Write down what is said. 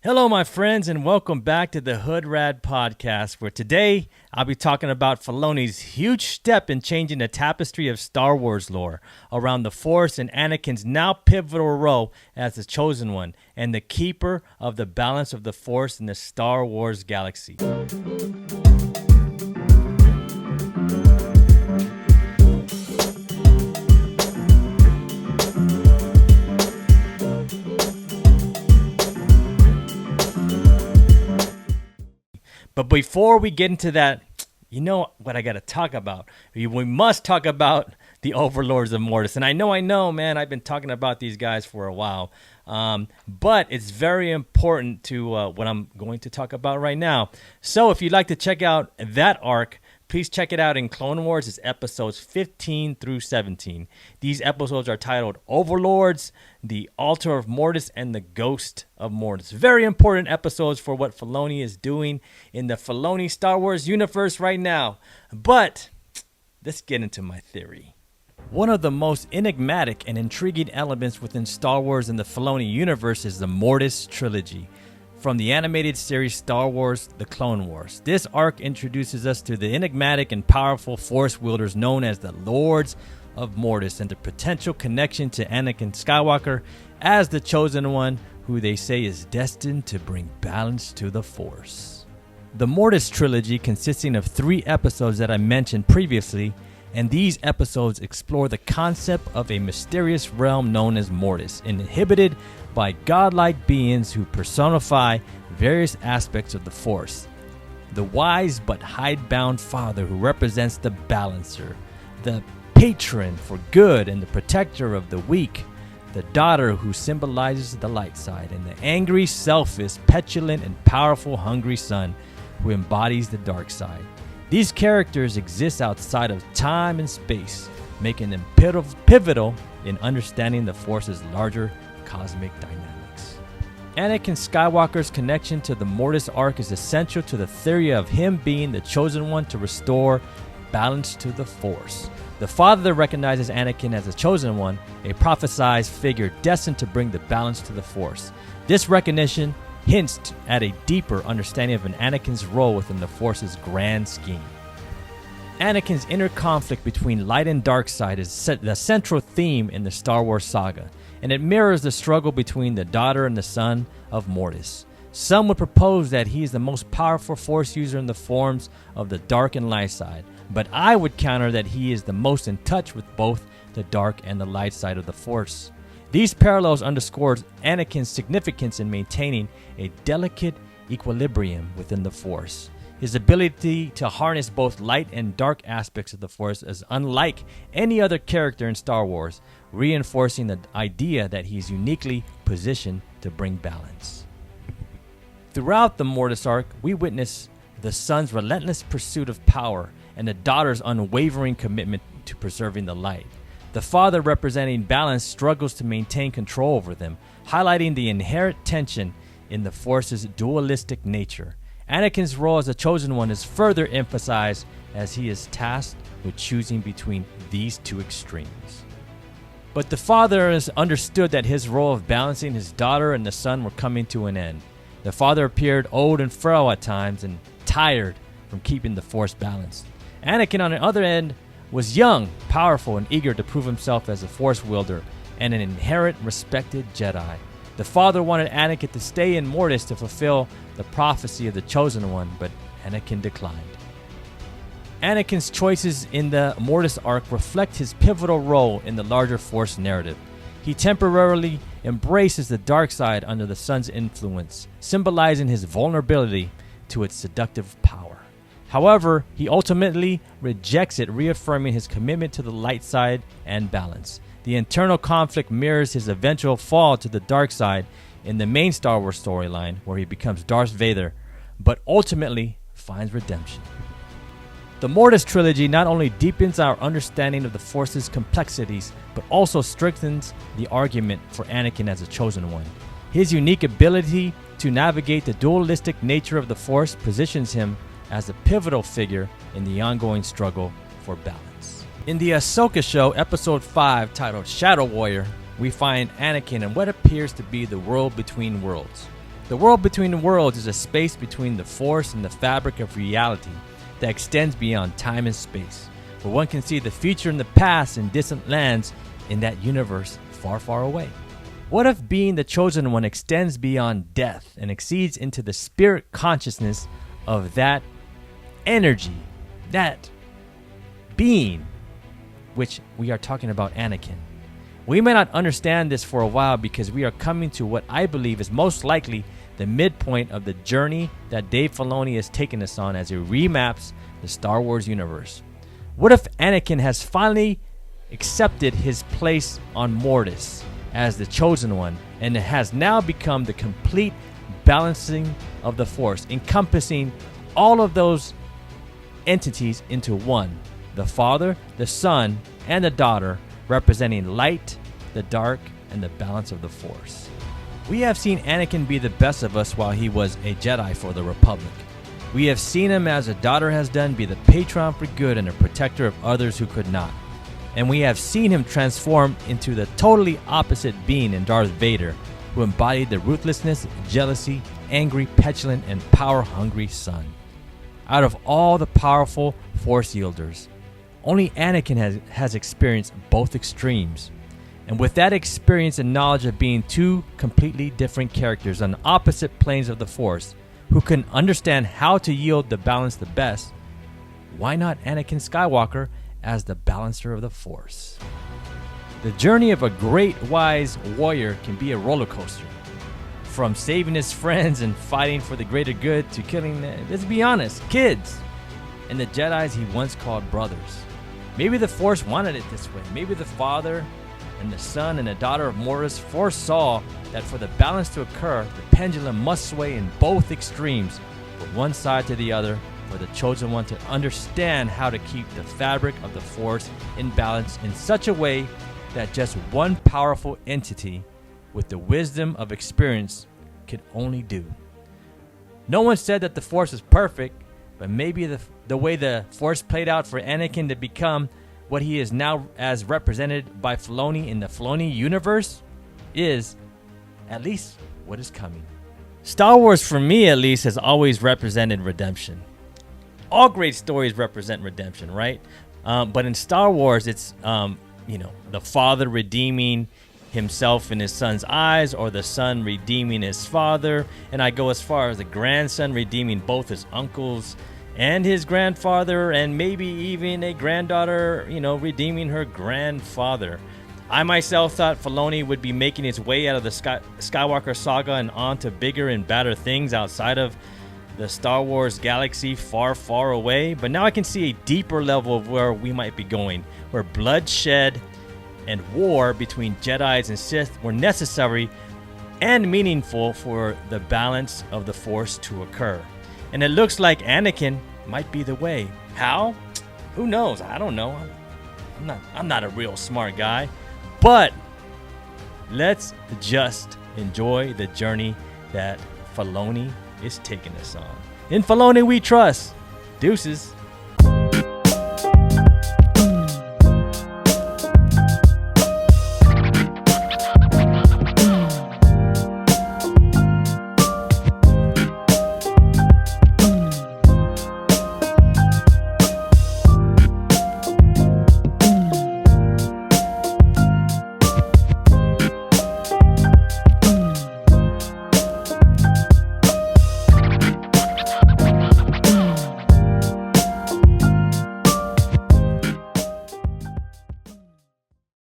Hello, my friends, and welcome back to the Hoodratt podcast, where today I'll be talking about Filoni's huge step in changing the tapestry of Star Wars lore around the Force and Anakin's now pivotal role as the Chosen One and the keeper of the balance of the Force in the Star Wars galaxy. But before we get into that, you know what I got to talk about? We must talk about the Overlords of Mortis. And I know, man, I've been talking about these guys for a while. But it's very important to what I'm going to talk about right now. So if you'd like to check out that arc, please check it out in Clone Wars. It's episodes 15 through 17. These episodes are titled Overlords, The Altar of Mortis, and The Ghost of Mortis. Very important episodes for what Filoni is doing in the Filoni Star Wars universe right now. But let's get into my theory. One of the most enigmatic and intriguing elements within Star Wars and the Filoni universe is the Mortis trilogy. From the animated series Star Wars: The Clone Wars, this arc introduces us to the enigmatic and powerful Force wielders known as the Lords of Mortis and the potential connection to Anakin Skywalker as the Chosen One, who they say is destined to bring balance to the Force. The Mortis trilogy, consisting of 3 episodes that I mentioned previously, and these episodes explore the concept of a mysterious realm known as Mortis, inhabited by godlike beings who personify various aspects of the Force. The wise but hidebound father who represents the balancer, the patron for good and the protector of the weak, the daughter who symbolizes the light side, and the angry, selfish, petulant, and powerful hungry son who embodies the dark side. These characters exist outside of time and space, making them pivotal in understanding the Force's larger cosmic dynamics. Anakin Skywalker's connection to the Mortis arc is essential to the theory of him being the Chosen One to restore balance to the Force. The father recognizes Anakin as the Chosen One, a prophesied figure destined to bring the balance to the Force. This recognition hints at a deeper understanding of Anakin's role within the Force's grand scheme. Anakin's inner conflict between light and dark side is the central theme in the Star Wars saga, and it mirrors the struggle between the daughter and the son of Mortis. Some would propose that he is the most powerful Force user in the forms of the dark and light side, but I would counter that he is the most in touch with both the dark and the light side of the Force. These parallels underscore Anakin's significance in maintaining a delicate equilibrium within the Force. His ability to harness both light and dark aspects of the Force is unlike any other character in Star Wars, reinforcing the idea that he is uniquely positioned to bring balance. Throughout the Mortis arc, we witness the son's relentless pursuit of power and the daughter's unwavering commitment to preserving the light. The father, representing balance, struggles to maintain control over them, highlighting the inherent tension in the Force's dualistic nature. Anakin's role as a Chosen One is further emphasized as he is tasked with choosing between these two extremes. But the father has understood that his role of balancing his daughter and the son were coming to an end. The father appeared old and frail at times and tired from keeping the Force balanced. Anakin, on the other end, was young, powerful, and eager to prove himself as a Force wielder and an inherent respected Jedi. The father wanted Anakin to stay in Mortis to fulfill the prophecy of the Chosen One, but Anakin declined. Anakin's choices in the Mortis arc reflect his pivotal role in the larger Force narrative. He temporarily embraces the dark side under the son's influence, symbolizing his vulnerability to its seductive power. However, he ultimately rejects it, reaffirming his commitment to the light side and balance. The internal conflict mirrors his eventual fall to the dark side in the main Star Wars storyline, where he becomes Darth Vader, but ultimately finds redemption. The Mortis trilogy not only deepens our understanding of the Force's complexities, but also strengthens the argument for Anakin as a Chosen One. His unique ability to navigate the dualistic nature of the Force positions him as a pivotal figure in the ongoing struggle for balance. In the Ashoka show, episode 5, titled Shadow Warrior, we find Anakin in what appears to be the world between worlds. The world between the worlds is a space between the Force and the fabric of reality that extends beyond time and space, where one can see the future and the past in distant lands in that universe far, far away. What if being the chosen one extends beyond death and exceeds into the spirit consciousness of that energy, that being, which we are talking about Anakin? We may not understand this for a while because we are coming to what I believe is most likely the midpoint of the journey that Dave Filoni has taken us on as he remaps the Star Wars universe. What if Anakin has finally accepted his place on Mortis as the chosen one and has now become the complete balancing of the Force, encompassing all of those entities into one, the Father, the Son, and the Daughter, representing light, the dark, and the balance of the Force. We have seen Anakin be the best of us while he was a Jedi for the Republic. We have seen him, as a daughter has done, be the patron for good and a protector of others who could not. And we have seen him transform into the totally opposite being in Darth Vader, who embodied the ruthlessness, jealousy, angry, petulant, and power-hungry son. Out of all the powerful Force wielders, only Anakin has experienced both extremes. And with that experience and knowledge of being two completely different characters on opposite planes of the Force, who can understand how to yield the balance the best, why not Anakin Skywalker as the balancer of the Force? The journey of a great, wise warrior can be a roller coaster. From saving his friends and fighting for the greater good to killing, let's be honest, kids and the Jedis he once called brothers. Maybe the Force wanted it this way. Maybe the Father and the Son and the Daughter of Mortis foresaw that for the balance to occur, the pendulum must sway in both extremes, from one side to the other, for the chosen one to understand how to keep the fabric of the Force in balance in such a way that just one powerful entity with the wisdom of experience could only do. No one said that the Force is perfect, but maybe the way the Force played out for Anakin to become what he is now as represented by Filoni in the Filoni universe is at least what is coming. Star Wars, for me at least, has always represented redemption. All great stories represent redemption, right? But in Star Wars, it's the father redeeming himself in his son's eyes, or the son redeeming his father, and I go as far as the grandson redeeming both his uncles and his grandfather, and maybe even a granddaughter, redeeming her grandfather. I myself thought Filoni would be making his way out of the Skywalker saga and on to bigger and badder things outside of the Star Wars galaxy far, far away. But now I can see a deeper level of where we might be going, where bloodshed and war between Jedis and Sith were necessary and meaningful for the balance of the Force to occur. And it looks like Anakin might be the way. How? Who knows? I don't know. I'm not a real smart guy. But let's just enjoy the journey that Filoni is taking us on. In Filoni we trust. Deuces.